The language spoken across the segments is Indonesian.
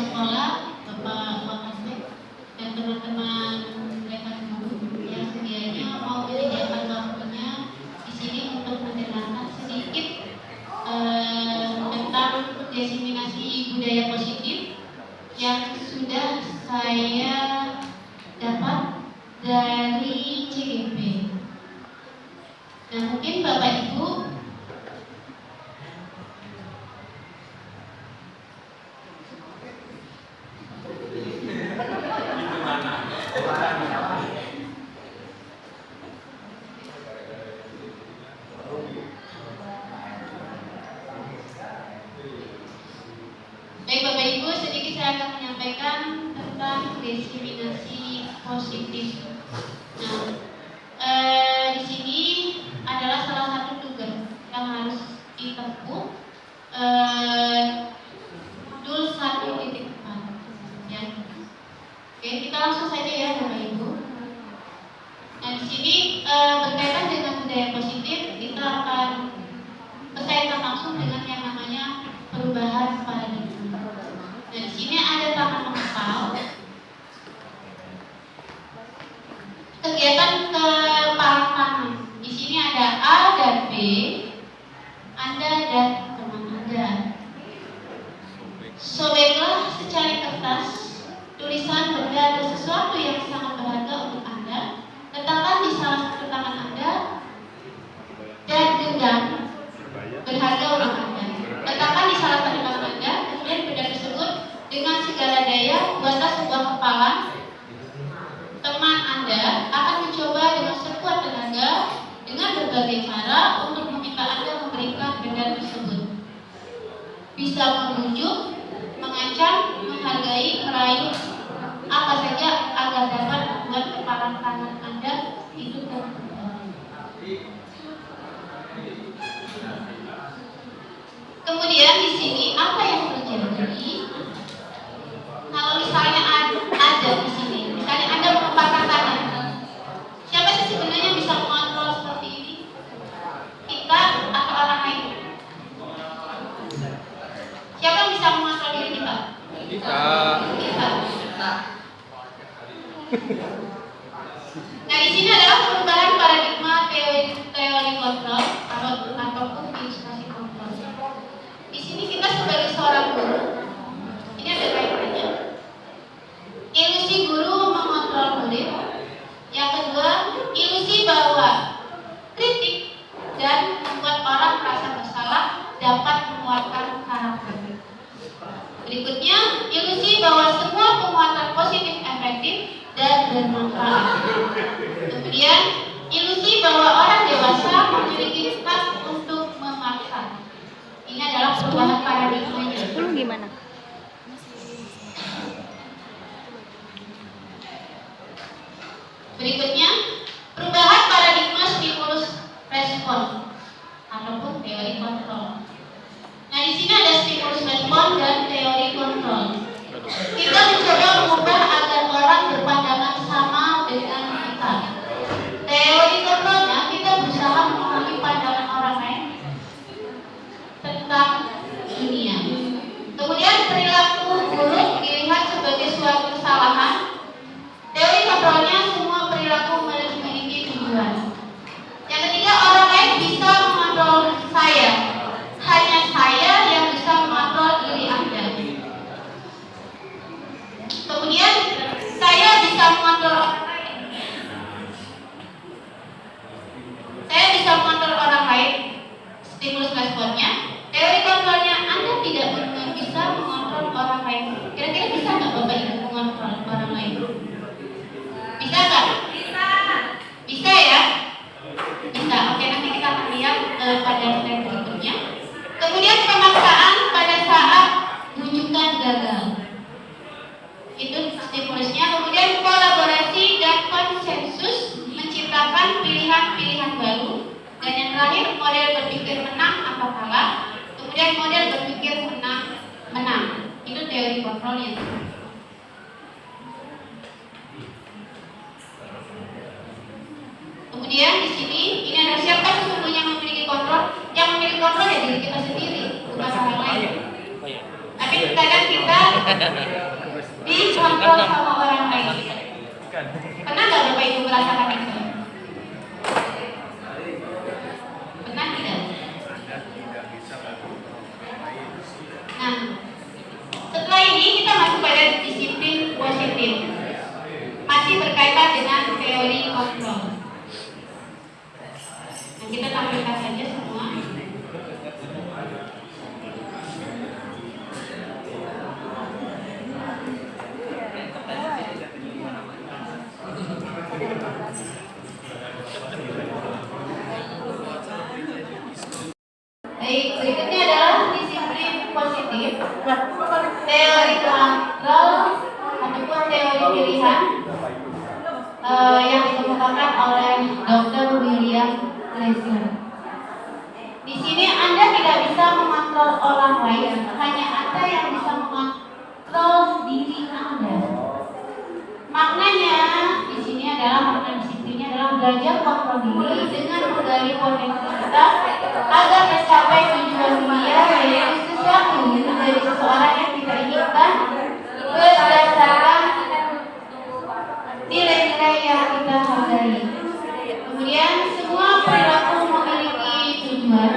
sekolah, Bapak Wakasek, dan teman-teman rekan guru yang sedianya mau menyediakan waktunya di sini untuk mendengarkan sedikit tentang diseminasi budaya positif yang sudah saya dapat dari CGP. Nah, mungkin Bapak Ibu Bapak Ibu, sedikit saya akan menyampaikan tentang diseminasi positif. Nah, di sini adalah salah satu tugas yang harus ditempuh. Modul 1.4. Ya. Oke, kita langsung saja ya Bapak Ibu. Nah, di sini berkaitan dengan budaya positif, kita akan berkaitan langsung dengan yang namanya perubahan paradigma. Nah, di sini ada taman menghafal. Kegiatan keparangan. Di sini ada A dan B, Anda dan teman Anda. Sobeklah secari kertas tulisan benda atau sesuatu yang sangat berharga untuk Anda. Letakkan di salah satu tangan Anda dan genggam berharga untuk Anda. Letakkan di salah satu tangan Anda, kemudian benda tersebut dengan segala daya buatlah sebuah kepalan. Teman Anda akan mencoba dengan sekuat tenaga dengan berbagai cara untuk meminta Anda memberikan benda tersebut. Bisa menunjuk, mengancam, menghargai, merayu, apa saja agar dapat membuat kepalan tangan Anda itu terbuka. Kemudian di sini apa yang terjadi? Kalau misalnya ada di sini, misalnya Anda mengepakkan tangan, siapa sih sebenarnya bisa mengontrol seperti ini? Kita atau orang lain? Siapa yang bisa mengontrol diri kita? Kita. Nah, di sini adalah perubahan paradigma teori kontrol ataupun ilustrasi kontrol. Di sini kita sebagai seorang guru, ini ada kaitannya. Ilusi guru mengontrol murid. Yang kedua, ilusi bahwa kritik dan membuat orang merasa bersalah dapat menguatkan karakter. Berikutnya, ilusi bahwa semua penguatan positif efektif dan bermanfaat. Kemudian, ilusi bahwa orang dewasa memiliki hak untuk memaksa. Ini adalah perubahan paradigmanya. Gimana? Berikutnya, perubahan paradigma stimulus respon ataupun teori kontrol. Nah, di sini ada stimulus respon dan teori kontrol. Kita mencoba mengubah agar orang berpandangan sama dengan kita. Teori kontrolnya, kita berusaha memahami pandangan orang lain tentang dunia. Kemudian perilaku buruk dilihat sebagai suatu kesalahan. Teori kontrolnya, semua perilaku memiliki tujuan. Yang ketiga, orang lain bisa mengontrol saya. Hanya saya yang bisa mengontrol diri Anda. Kemudian, saya bisa mengontrol orang lain. Saya bisa mengontrol orang lain. Stimulus responnya. Teori kontrolnya, Anda tidak bisa mengontrol orang lain. Kira-kira bisa nggak Bapak Ibu mengontrol orang lain? Bisa nggak? Bisa ya? Bisa. Oke, nanti kita akan lihat pada slide berikutnya. Kemudian pemaksaan pada saat rujukan gagal. Itu stimulusnya. Kemudian kolaborasi dan konsensus menciptakan pilihan-pilihan baru. Dan yang terakhir, model berpikir menang atau kalah. Kemudian model berpikir menang. Itu teori kontrolnya. Kemudian di sini ini ada siapa sesungguhnya yang memiliki kontrol? Yang memiliki kontrol ya diri kita sendiri, bukan orang lain. Tapi kadang kita dikontrol sama orang lain. Pernah nggak Bapak Ibu merasakan itu? Pernah tidak? Nah, setelah ini kita masuk pada disiplin positif. Masih berkaitan dengan teori kontrol. Nah, kita tampilkan saja semua. Baik, berikutnya adalah disiplin positif. Teori kontrol ataupun teori pilihan yang dikemukakan oleh Dr. William Glasser. Di sini Anda tidak bisa mengontrol orang lain, hanya Anda yang bisa mengontrol diri Anda. Maknanya di sini adalah makna disiplinnya adalah belajar kontrol diri dengan menggali potensi kita agar mencapai tujuan mulia, yaitu sesuatu menjadi seseorang yang kita inginkan berdasarkan nilai-nilai yang kita hargai. Kemudian semua perilaku memiliki tujuan.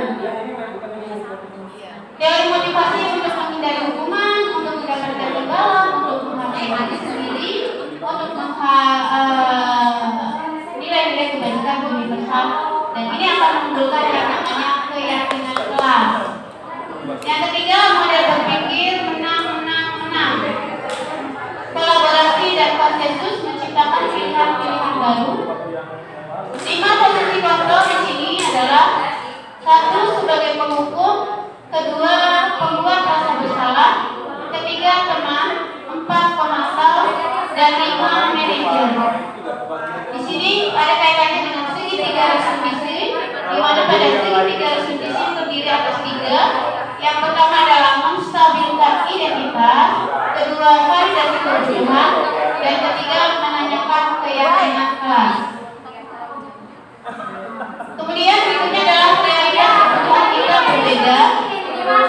Teori motivasi untuk menghindari hukuman, untuk mendapatkan imbalan, untuk menghargai diri sendiri, untuk nilai-nilai kebaikan universal, dan ini akan menimbulkan yang namanya keyakinan kelas. Yang ketiga, model berpikir menang. Kolaborasi dan konsensus menciptakan pilihan-pilihan baru. 5 posisi kontrol di sini adalah 1 sebagai penghukum, 2 pembuat rasa bersalah, 3 teman, 4 pemasal, dan 5 manajer. Di sini ada kaitannya dengan segitiga resumisi, di mana pada segitiga resumisi terdiri atas 3. Yang pertama adalah menstabilkan identitas, kedua validasi kebutuhan, dan ketiga menanyakan keyakinan kelas. Kemudian berikutnya adalah realita kebutuhan kita berbeda.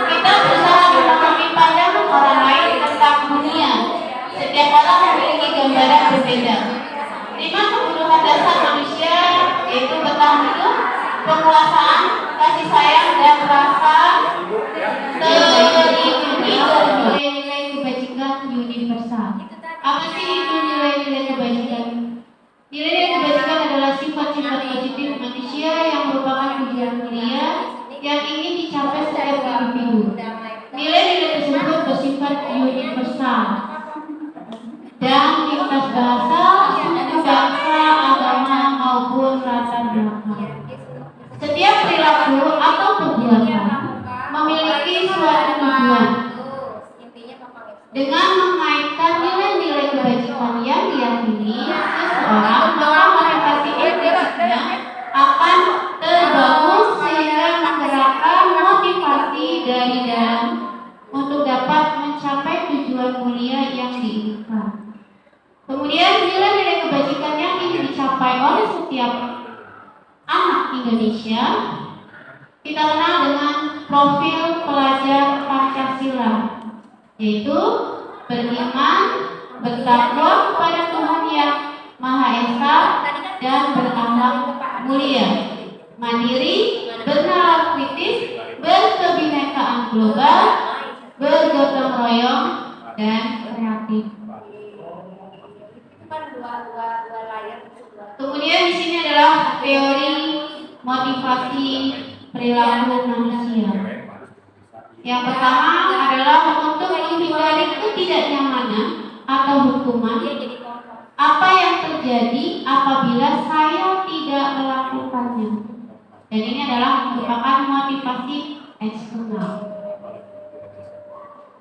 Kita berusaha memahami pandangan orang lain tentang dunia. Setiap orang memiliki gambaran berbeda. 5 kebutuhan dasar manusia yaitu bertahan hidup, penguasaan, kasih sayang, dan rasa terlindungi dari nilai-nilai kebajikan universal. Apa sih itu nilai-nilai kebajikan? Nilai-nilai kebajikan adalah sifat-sifat positif manusia yang merupakan tujuan mulia yang ingin dicapai setiap individu. Nilai-nilai tersebut bersifat universal dan lintas bahasa, suku bangsa, agama maupun latar belakang. Setiap perilaku atau perbuatan memiliki suatu tujuan. Dengan mengaitkan nilai-nilai kebajikan yang diyakini seseorang, maka motivasi etiknya akan terbangun sehingga menggerakkan motivasi dari dalam untuk dapat mencapai tujuan mulia yang diinginkan. Kemudian nilai-nilai kebajikan yang ingin dicapai oleh setiap anak Indonesia kita kenal dengan profil pelajar Pancasila, yaitu beriman, bertakwa kepada Tuhan Yang Maha Esa, dan berakhlak mulia, mandiri, bernalar kritis, berkebinekaan global, bergotong royong, dan kreatif. Kemudian di sini adalah teori motivasi perilaku manusia. Yang pertama adalah untuk menghindari ketidaknyamanan atau hukuman. Apa yang terjadi apabila saya tidak melakukannya? Dan ini adalah merupakan motivasi eksternal.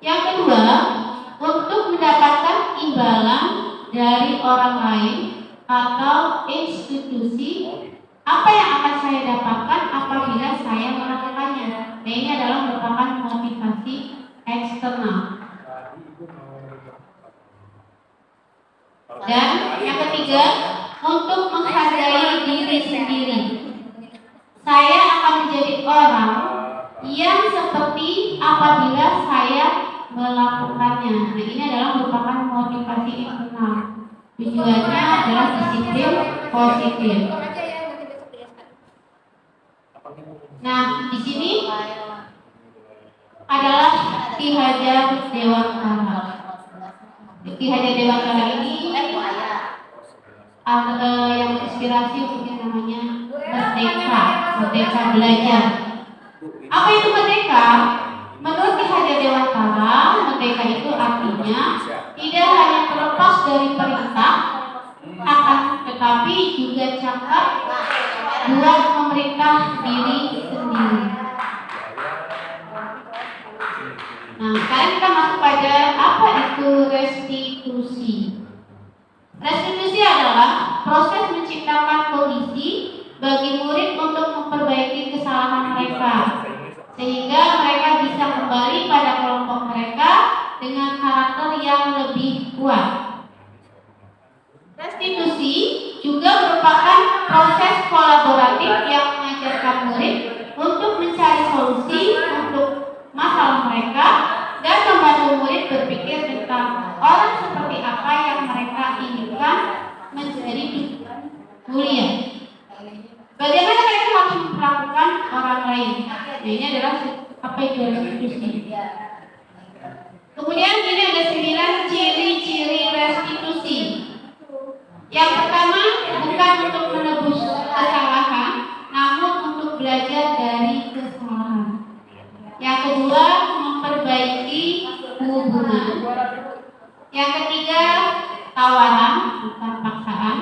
Yang kedua, untuk mendapatkan imbalan dari orang lain atau institusi. Apa yang akan saya dapatkan apabila saya melakukannya? Nah, ini adalah merupakan motivasi eksternal. Dan yang ketiga, untuk menghargai diri sendiri. Saya akan menjadi orang yang seperti apabila saya melakukannya. Nah, ini adalah merupakan motivasi internal. Tujuannya adalah disiplin positif. Nah, di sini adalah Ki Haja Dewantara. Ki Haja Dewantara ini yang menginspirasi untuk yang namanya merdeka belajar. Apa itu merdeka? Menurut Ki Haja Dewantara, merdeka itu artinya tidak hanya terlepas dari perintah, akan tetapi juga cakap buat memerintah diri sendiri. Nah, sekarang kita masuk pada apa itu restitusi. Restitusi adalah proses menciptakan kondisi bagi murid untuk memperbaiki kesalahan mereka, sehingga mereka bisa kembali pada kelompok mereka dengan karakter yang lebih kuat. Restitusi juga merupakan proses kolaboratif yang mengajarkan murid untuk mencari solusi untuk masalah mereka dan membantu murid berpikir tentang orang seperti apa yang mereka inginkan menjadi mulia. Bagaimana mereka harus memperlakukan orang lain. Nah, ini adalah apa itu restitusi. Kemudian ini ada 9 ciri-ciri restitusi. Yang pertama, bukan untuk menebus kesalahan, namun untuk belajar dari kesalahan. Yang kedua, memperbaiki hubungan. Yang ketiga, tawaran, bukan paksaan.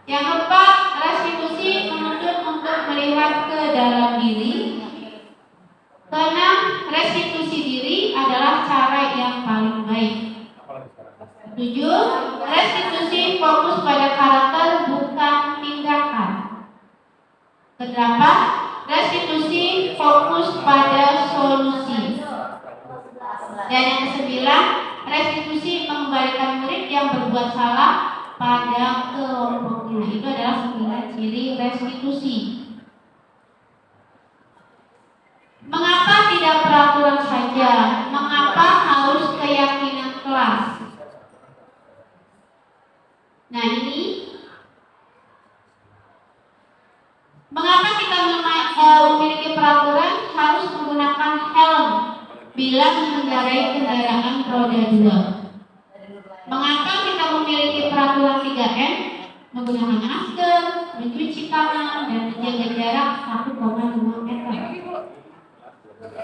Yang keempat, restitusi menuntut untuk melihat ke dalam diri. Keenam, restitusi diri adalah cara yang paling baik. 7. Restitusi fokus pada karakter bukan tindakan. Kedelapan, restitusi fokus pada solusi. Dan yang kesembilan, restitusi mengembalikan murid yang berbuat salah pada kelompoknya. Itu adalah 9 ciri restitusi. Mengapa tidak peraturan saja? Mengapa harus keyakinan kelas? Nah, ini mengapa kita memiliki peraturan harus menggunakan helm bila mengendarai kendaraan roda 2? Mengapa kita memiliki peraturan 3M? Menggunakan masker, mencuci tangan, dan menjaga jarak 1,5 meter.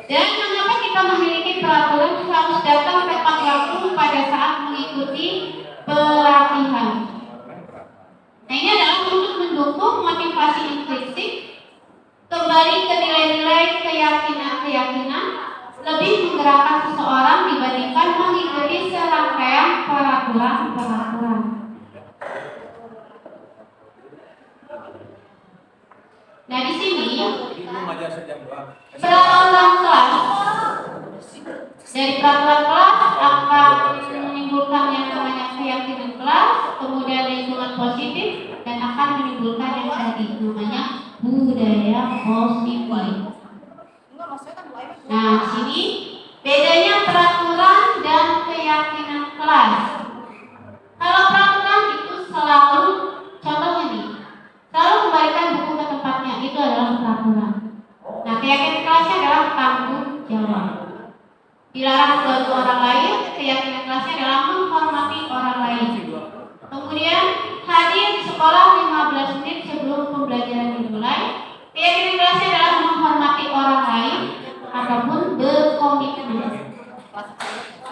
Dan mengapa kita memiliki peraturan harus datang tepat waktu pada saat mengikuti pelatihan? Nah, ini adalah untuk mendukung motivasi intrinsik, kembali ke nilai-nilai keyakinan-keyakinan, lebih menggerakkan seseorang dibandingkan mengikuti serangkaian peraturan-peraturan. Nah, di sini peraturan kelas. Dari peraturan kelas akan menimbulkan yang namanya keyakinan kelas, kemudian lingkungan positif, dan akan menimbulkan yang tadi namanya budaya positif. Nah, di sini bedanya peraturan dan keyakinan kelas. Kalau peraturan itu selalu, contohnya nih, selalu kembalikan buku ke tempatnya, itu adalah peraturan. Nah, keyakinan kelasnya adalah tanggung jawab. Dilarang membantu orang lain, keyakinan kelasnya adalah menghormati orang lain. Kemudian hadir di sekolah 15 menit sebelum pembelajaran dimulai. Keyakinan kelasnya adalah menghormati orang lain ataupun berkomitmen.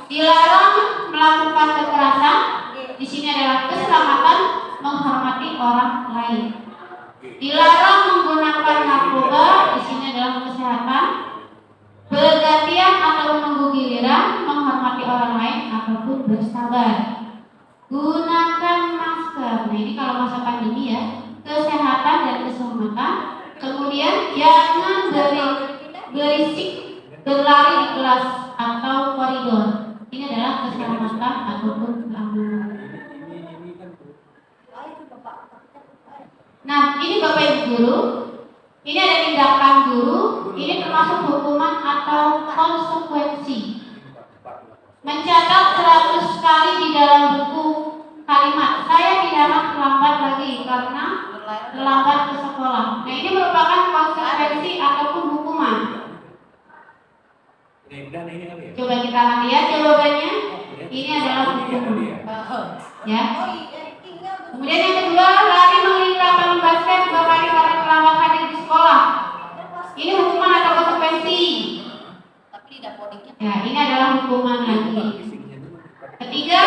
Dilarang melakukan kekerasan. Di sini adalah keselamatan, menghormati orang lain. Dilarang menggunakan narkoba. Di sini adalah kesehatan. Bergantian atau menunggu giliran, menghormati orang lain ataupun bersabar. Gunakan masker. Nah, ini kalau masa pandemi ya, kesehatan dan keselamatan. Kemudian jangan berisik berlari di kelas atau koridor. Ini adalah keselamatan ataupun keamanan. Nah, ini Bapak Ibu guru. Ini ada tindakan guru, ini termasuk hukuman atau konsekuensi. mencatat 100 kali di dalam buku kalimat saya tidak terlambat lagi karena terlambat ke sekolah. Nah, ini merupakan konsekuensi ataupun hukuman. Coba kita lihat jawabannya. Ini adalah hukuman. Ya. Kemudian yang kedua, lari mengelilingi lapangan basket 2 kali karena terlambat hadir di sekolah. Ini hukuman atau konsekuensi? Ya, ini adalah hukuman lagi. Ketiga,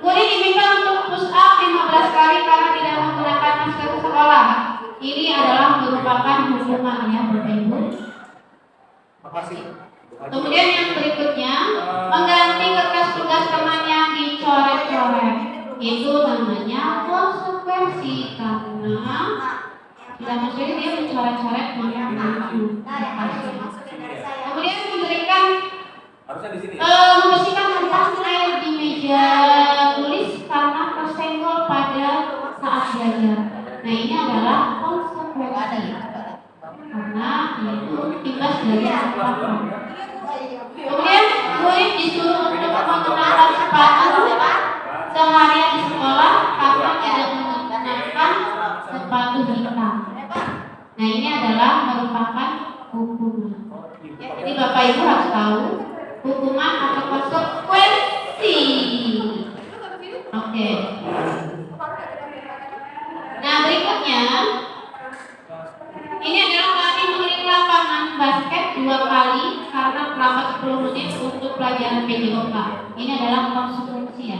murid diminta untuk push up 15 kali karena tidak menggunakan masker ke sekolah. Ini adalah merupakan hukuman ya, Bapak Ibu. Kemudian yang berikutnya, mengganti kertas tugas teman yang dicoret-coret. Itu namanya konsekuensi karena tidak maksudnya dia mencoret-coret kemudian memberikan membersihkan kertas air di meja tulis karena tersenggol pada saat belajar. Nah, ini adalah konsekuensi karena itu imbas dari kesalahan. Kemudian murid disuruh untuk menggunakan sepatu seharian di sekolah karena tidak menggunakan sepatu hitam. Nah, ini adalah merupakan hukuman. Jadi Bapak Ibu harus tahu hukuman atau konsekuensi. Oke. Nah, berikutnya ini adalah lari mengelilingi lapangan basket 2 kali karena terlambat 10 menit untuk pelajaran PJOK. Ini adalah konsekuensi ya.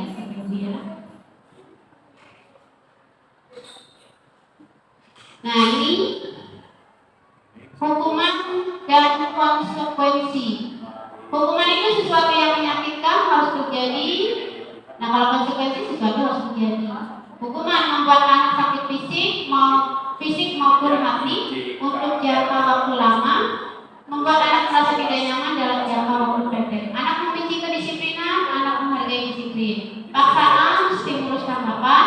Nah, ini hukuman dan konsekuensi. Hukuman itu sesuatu yang menyakitkan harus terjadi. Nah, kalau konsekuensi sesuatu harus terjadi. Hukuman membuat anak sakit fisik maupun hati untuk jangka waktu lama, membuat anak merasa tidak nyaman dalam jangka waktu pendek. Anak membenci kedisiplinan, anak menghargai disiplin. Paksaan, stimulus tanggapan,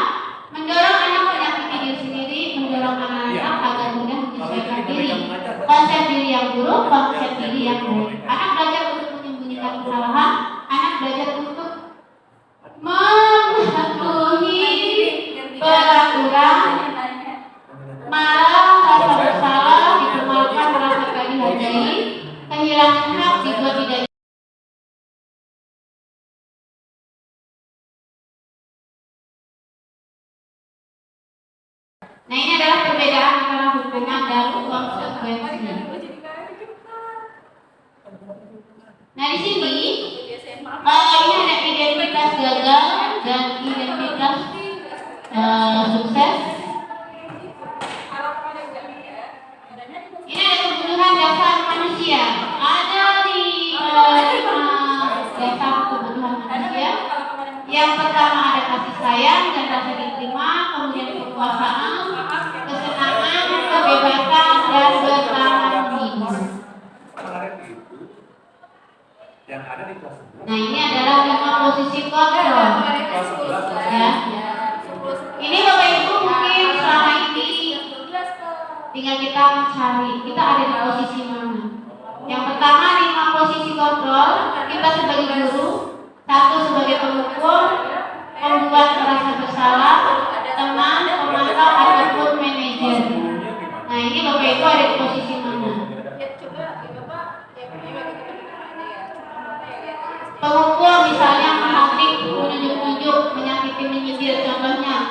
mendorong anak menyakiti diri sendiri, mendorong anak-anak agar mudah menyesuaikan diri. Konsep diri yang buruk, konsep diri yang baik. Anak belajar untuk menyembunyikan kesalahan, anak belajar untuk mematuhi peraturan, marah, rasa bersalah, dikembalikan merasa tak dihargai, kehilangan hak jika tidak. Nah, ini adalah perbedaan antara hukuman dan konsekuensi. Nah, di sini ini ada identitas gagal dan identitas sukses. Ini ada kebutuhan dasar manusia. Ada di 5 dasar kebutuhan manusia. Yang pertama ada kasih sayang dan rasa diterima, kemudian kekuasaan, kesenangan, kebebasan, dan bertahan hidup. Nah, ini adalah 5 posisi kontrol. Ya. Ini Bapak Ibu mungkin selama ini tinggal kita mencari kita ada di posisi mana. Yang pertama 5 posisi kontrol. Kita sebagai guru, 1 sebagai pengukur, pembuat merasa bersalah, teman, pemantau ataupun manajer. Nah, ini Bapak Ibu ada di posisi mana? Pengukur misalnya menghatik, menunjuk-nunjuk, menyakiti, menyindir. Contohnya,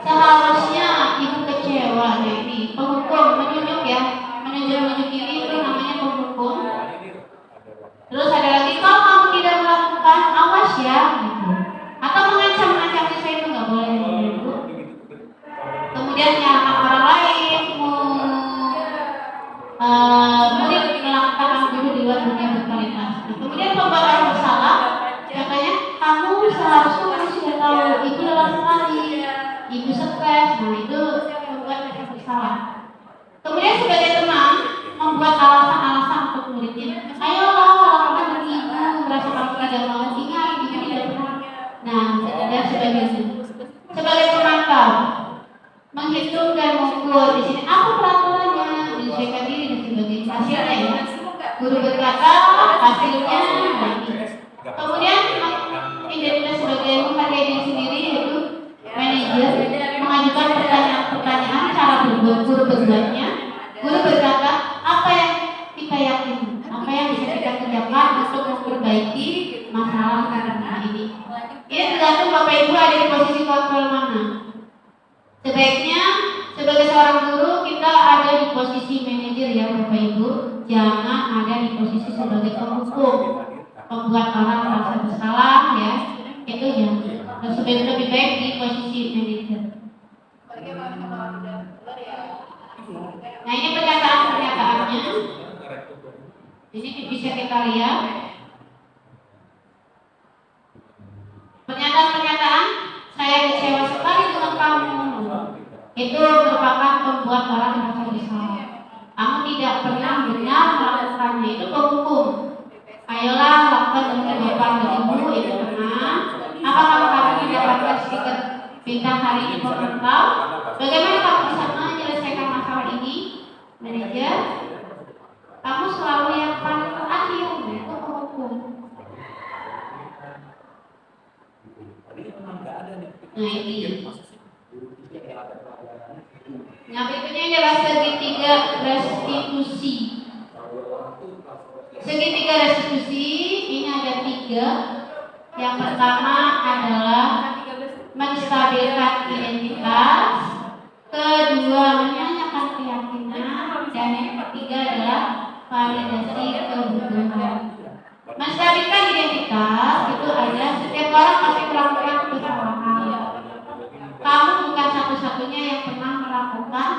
seharusnya ibu kecewa. Nah, ini pengukur menunjuk ya, menunjuk-nunjuk ini itu namanya pengukur. Terus ada lagi, kalau kamu tidak melakukan, awas ya, gitu. Atau mengancam-ancam siswa itu nggak boleh. Gitu. Kemudian menyalahkan orang lain, murid melakukan guru di luar dunia berkualitas. Kemudian pembuatan bersalah, katanya kamu seharusnya kamu sudah tahu ibu lelah sekali, ibu stres. Nah, itu membuat mereka bersalah. Kemudian sebagai teman membuat alasan-alasan untuk muridnya. Ayolah lakukan dari ibu, merasa kamu tidak mau, ingat ibu tidak pernah. Nah, dan sebagainya. Sebagai pemantau, menghitung dan mengukur. Di sini apa peraturannya, menyesuaikan diri dan sebagainya. Hasilnya ya. Guru berkata hasilnya. Kemudian Ini tergantung Bapak Ibu ada di posisi kontrol mana. Sebaiknya sebagai seorang guru kita ada di posisi manajer ya Bapak Ibu. Jangan ada di posisi sebagai penghukum, membuat orang merasa bersalah ya. Itu ya. Lebih baik di posisi manajer. Nah ini pernyataan-pernyataannya. Ini bisa kita lihat. Pernyataan-pernyataan, saya kecewa sekali dengan kamu. Itu merupakan membuat orang merasa bersalah. Kamu tidak pernah benar melakukannya, itu penghukum. Ayolah lakukan dengan Bapak dan Ibu, itu pernah. Apakah kamu mendapatkan stiker bintang hari ini pemantau? Bagaimana kamu bisa menyelesaikan masalah ini, manajer? Kamu selalu yang paling terakhir, itu penghukum. Nah ini. Yang berikutnya adalah segitiga restitusi. Segitiga restitusi ini ada 3. Yang pertama adalah menstabilkan identitas, kedua menanyakan keyakinan, dan yang ketiga adalah validasi kebutuhan. Menstabilkan identitas itu ada setiap orang pasti melakukan kesalahan. Kamu bukan satu-satunya yang pernah melakukan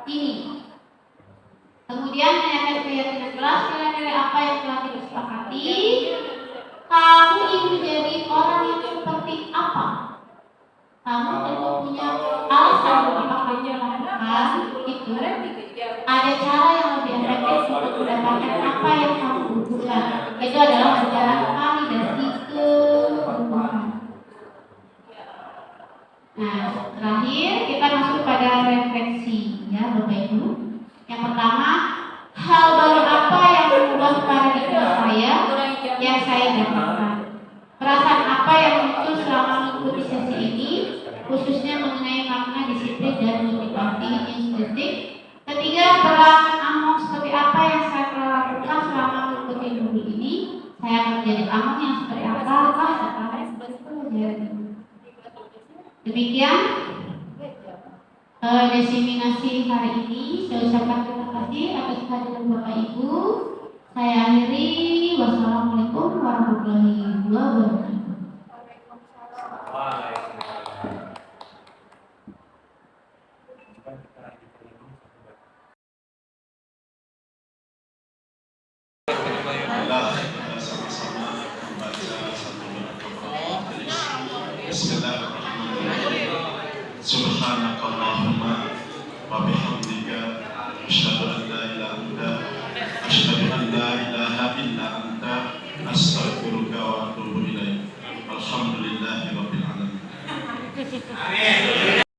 ini. Kemudian menanyakan keyakinan jelas nilai-nilai apa yang telah disepakati. Kamu ingin menjadi orang yang seperti apa? Kamu tentu punya alasan mengapa kamu melakukan itu. Ada cara yang lebih efektif untuk mendapatkan apa yang kamu butuhkan. Itu adalah berjalan validasi kebutuhan. Nah, terakhir kita masuk pada refleksi ya Bapak Ibu. Yang pertama, hal baru apa yang mengubah paradigma saya yang saya dapatkan? Perasaan apa yang muncul selama mengikuti sesi ini, khususnya mengenai makna disiplin dan motivasi instinktif? Ketiga, peran Among seperti apa yang saya telah lakukan selama mengikuti modul ini? Saya akan menjadi Among yang seperti apa? Setelah menjadi. Demikian diseminasi hari ini. Saya ucapkan terima kasih atas kehadiran Bapak Ibu. Saya akhiri. Wassalamualaikum warahmatullahi wabarakatuh. Subhanakallahumma wa bihamdika asyhadu an la ilaha illa anta asyhadu an la ilaha illa anta astaghfiruka wa atubu ilaik. Alhamdulillahirabbil alamin. Amin.